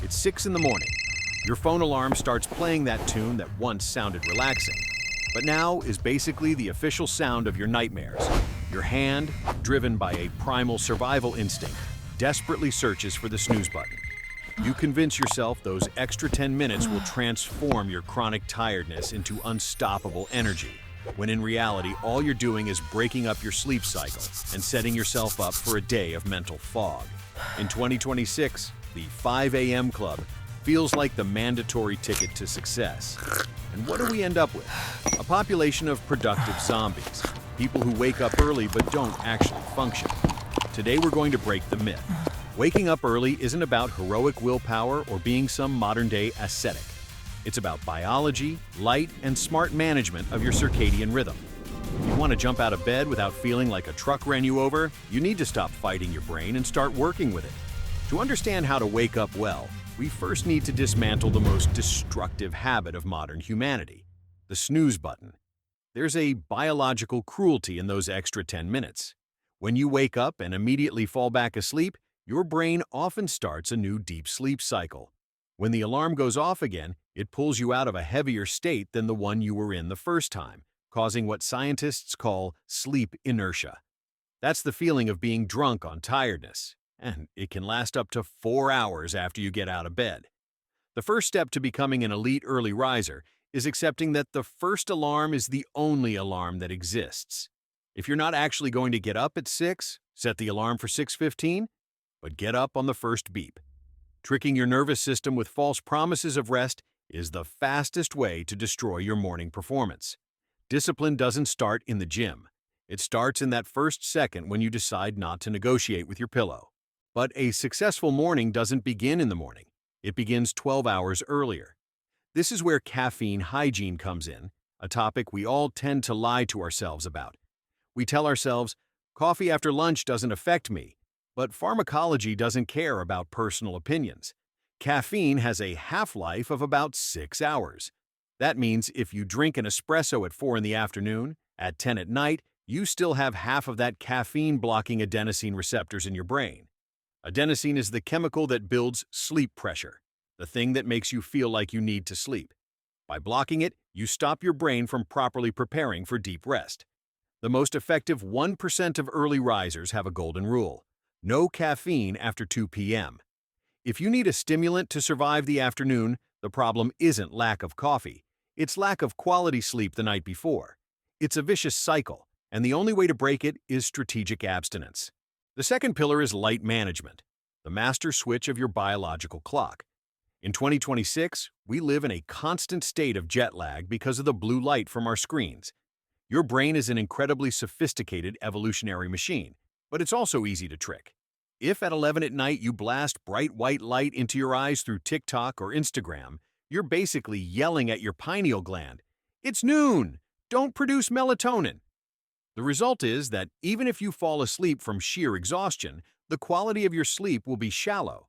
It's 6 in the morning. Your phone alarm starts playing that tune that once sounded relaxing, but now is basically the official sound of your nightmares. Your hand, driven by a primal survival instinct, desperately searches for the snooze button. You convince yourself those extra 10 minutes will transform your chronic tiredness into unstoppable energy, when in reality, all you're doing is breaking up your sleep cycle and setting yourself up for a day of mental fog. In 2026, the 5 a.m. club feels like the mandatory ticket to success. And what do we end up with? A population of productive zombies, people who wake up early but don't actually function. Today we're going to break the myth. Waking up early isn't about heroic willpower or being some modern-day ascetic. It's about biology, light, and smart management of your circadian rhythm. If you want to jump out of bed without feeling like a truck ran you over, you need to stop fighting your brain and start working with it. To understand how to wake up well, we first need to dismantle the most destructive habit of modern humanity, the snooze button. There's a biological cruelty in those extra 10 minutes. When you wake up and immediately fall back asleep, your brain often starts a new deep sleep cycle. When the alarm goes off again, it pulls you out of a heavier state than the one you were in the first time, causing what scientists call sleep inertia. That's the feeling of being drunk on tiredness, and it can last up to 4 hours after you get out of bed. The first step to becoming an elite early riser is accepting that the first alarm is the only alarm that exists. If you're not actually going to get up at 6, set the alarm for 6:15, but get up on the first beep. Tricking your nervous system with false promises of rest is the fastest way to destroy your morning performance. Discipline doesn't start in the gym. It starts in that first second when you decide not to negotiate with your pillow. But a successful morning doesn't begin in the morning. It begins 12 hours earlier. This is where caffeine hygiene comes in, a topic we all tend to lie to ourselves about. We tell ourselves, coffee after lunch doesn't affect me, but pharmacology doesn't care about personal opinions. Caffeine has a half-life of about 6 hours. That means if you drink an espresso at 4 in the afternoon, at 10 at night, you still have half of that caffeine blocking adenosine receptors in your brain. Adenosine is the chemical that builds sleep pressure, the thing that makes you feel like you need to sleep. By blocking it, you stop your brain from properly preparing for deep rest. The most effective 1% of early risers have a golden rule: no caffeine after 2 p.m. If you need a stimulant to survive the afternoon, the problem isn't lack of coffee. It's lack of quality sleep the night before. It's a vicious cycle, and the only way to break it is strategic abstinence. The second pillar is light management, the master switch of your biological clock. In 2026, we live in a constant state of jet lag because of the blue light from our screens. Your brain is an incredibly sophisticated evolutionary machine, but it's also easy to trick. If at 11 at night you blast bright white light into your eyes through TikTok or Instagram, you're basically yelling at your pineal gland, "It's noon! Don't produce melatonin!" The result is that even if you fall asleep from sheer exhaustion, the quality of your sleep will be shallow.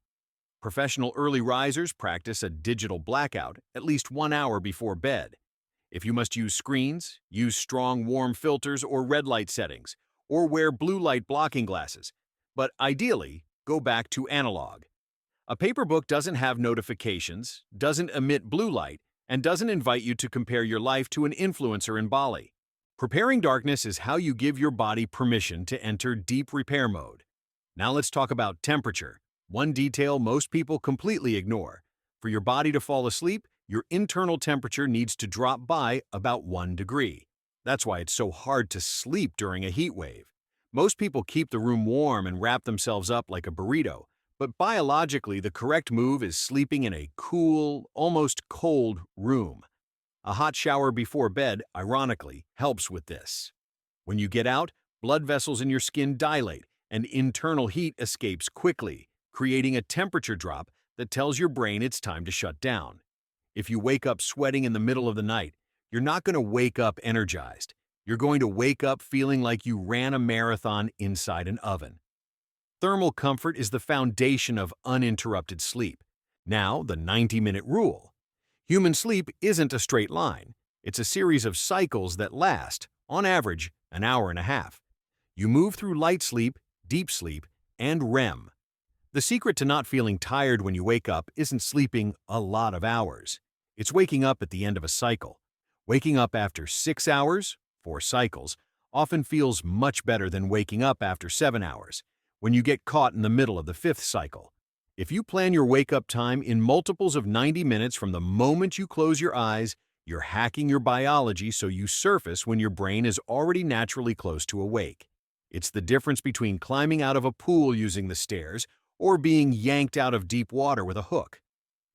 Professional early risers practice a digital blackout at least 1 hour before bed. If you must use screens, use strong warm filters or red light settings, or wear blue light blocking glasses. But ideally, go back to analog. A paper book doesn't have notifications, doesn't emit blue light, and doesn't invite you to compare your life to an influencer in Bali. Preparing darkness is how you give your body permission to enter deep repair mode. Now let's talk about temperature, one detail most people completely ignore. For your body to fall asleep, your internal temperature needs to drop by about 1 degree. That's why it's so hard to sleep during a heat wave. Most people keep the room warm and wrap themselves up like a burrito, but biologically the correct move is sleeping in a cool, almost cold room. A hot shower before bed, ironically, helps with this. When you get out, blood vessels in your skin dilate and internal heat escapes quickly, creating a temperature drop that tells your brain it's time to shut down. If you wake up sweating in the middle of the night, you're not going to wake up energized. You're going to wake up feeling like you ran a marathon inside an oven. Thermal comfort is the foundation of uninterrupted sleep. Now, the 90-minute rule. Human sleep isn't a straight line. It's a series of cycles that last, on average, an hour and a half. You move through light sleep, deep sleep, and REM. The secret to not feeling tired when you wake up isn't sleeping a lot of hours. It's waking up at the end of a cycle. Waking up after 6 hours, 4 cycles, often feels much better than waking up after 7 hours, when you get caught in the middle of the 5th cycle. If you plan your wake-up time in multiples of 90 minutes from the moment you close your eyes, you're hacking your biology so you surface when your brain is already naturally close to awake. It's the difference between climbing out of a pool using the stairs or being yanked out of deep water with a hook.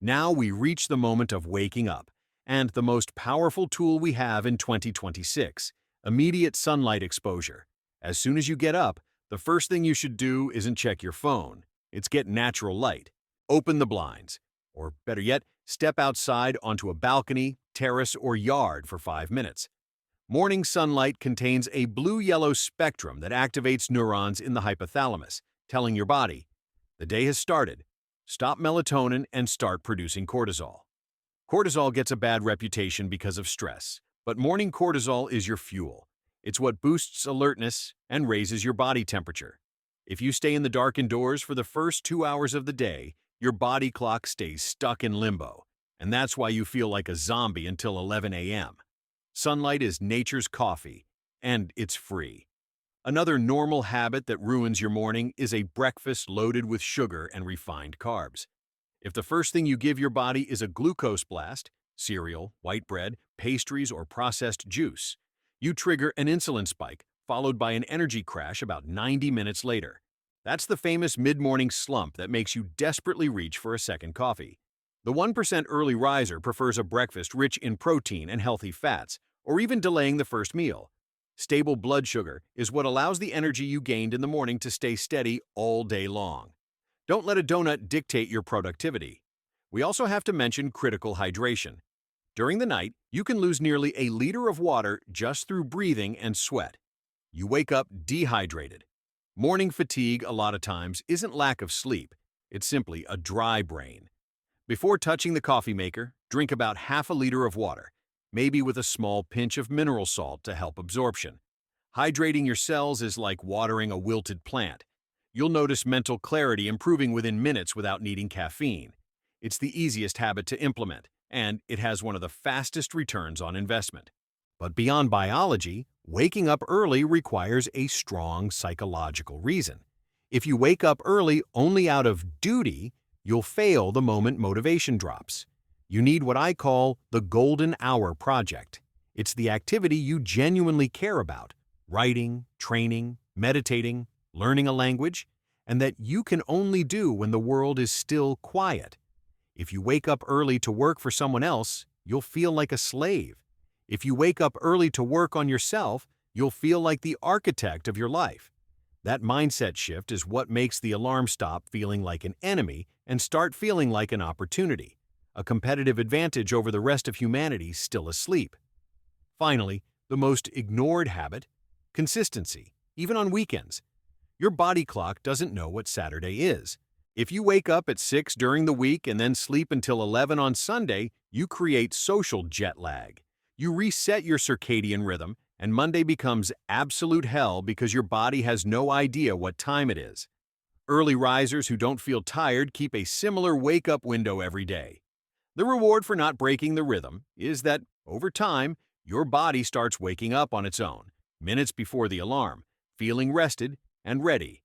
Now we reach the moment of waking up, and the most powerful tool we have in 2026, immediate sunlight exposure. As soon as you get up, the first thing you should do isn't check your phone. It's get natural light. Open the blinds. Or better yet, step outside onto a balcony, terrace, or yard for 5 minutes. Morning sunlight contains a blue-yellow spectrum that activates neurons in the hypothalamus, telling your body, the day has started. Stop melatonin and start producing cortisol. Cortisol gets a bad reputation because of stress, but morning cortisol is your fuel. It's what boosts alertness and raises your body temperature. If you stay in the dark indoors for the first 2 hours of the day, your body clock stays stuck in limbo, and that's why you feel like a zombie until 11 a.m. Sunlight is nature's coffee, and it's free. Another normal habit that ruins your morning is a breakfast loaded with sugar and refined carbs. If the first thing you give your body is a glucose blast, cereal, white bread, pastries, or processed juice, you trigger an insulin spike, followed by an energy crash about 90 minutes later. That's the famous mid-morning slump that makes you desperately reach for a second coffee. The 1% early riser prefers a breakfast rich in protein and healthy fats, or even delaying the first meal. Stable blood sugar is what allows the energy you gained in the morning to stay steady all day long. Don't let a donut dictate your productivity. We also have to mention critical hydration. During the night, you can lose nearly a liter of water just through breathing and sweat. You wake up dehydrated. Morning fatigue, a lot of times, isn't lack of sleep. It's simply a dry brain. Before touching the coffee maker, drink about half a liter of water, maybe with a small pinch of mineral salt to help absorption. Hydrating your cells is like watering a wilted plant. You'll notice mental clarity improving within minutes without needing caffeine. It's the easiest habit to implement, and it has one of the fastest returns on investment. But beyond biology, waking up early requires a strong psychological reason. If you wake up early only out of duty, you'll fail the moment motivation drops. You need what I call the golden hour project. It's the activity you genuinely care about, writing, training, meditating, learning a language, and that you can only do when the world is still quiet. If you wake up early to work for someone else, you'll feel like a slave. If you wake up early to work on yourself, you'll feel like the architect of your life. That mindset shift is what makes the alarm stop feeling like an enemy and start feeling like an opportunity, a competitive advantage over the rest of humanity still asleep. Finally, the most ignored habit, consistency, even on weekends. Your body clock doesn't know what Saturday is. If you wake up at 6 during the week and then sleep until 11 on Sunday, you create social jet lag. You reset your circadian rhythm, and Monday becomes absolute hell because your body has no idea what time it is. Early risers who don't feel tired keep a similar wake-up window every day. The reward for not breaking the rhythm is that, over time, your body starts waking up on its own, minutes before the alarm, feeling rested and ready.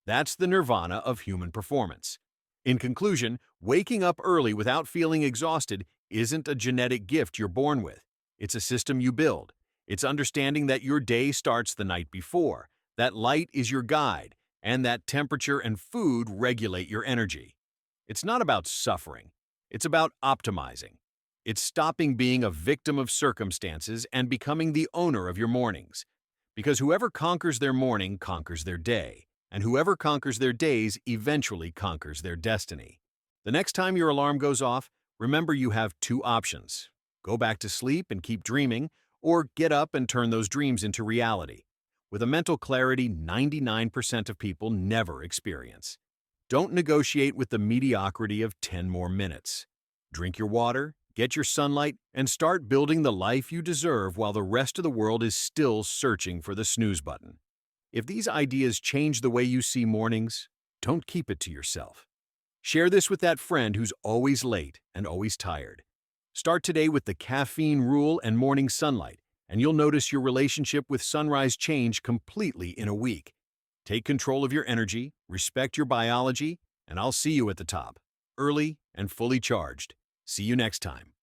That's the nirvana of human performance. In conclusion, waking up early without feeling exhausted isn't a genetic gift you're born with. It's a system you build. It's understanding that your day starts the night before, that light is your guide, and that temperature and food regulate your energy. It's not about suffering. It's about optimizing. It's stopping being a victim of circumstances and becoming the owner of your mornings. Because whoever conquers their morning conquers their day, and whoever conquers their days eventually conquers their destiny. The next time your alarm goes off, remember you have 2 options. Go back to sleep and keep dreaming, or get up and turn those dreams into reality, with a mental clarity 99% of people never experience. Don't negotiate with the mediocrity of 10 more minutes. Drink your water, get your sunlight, and start building the life you deserve while the rest of the world is still searching for the snooze button. If these ideas change the way you see mornings, Don't keep it to yourself. Share this with that friend who's always late and always tired. Start today with the caffeine rule and morning sunlight, and you'll notice your relationship with sunrise change completely in a week. Take control of your energy, respect your biology, and I'll see you at the top, early and fully charged. See you next time.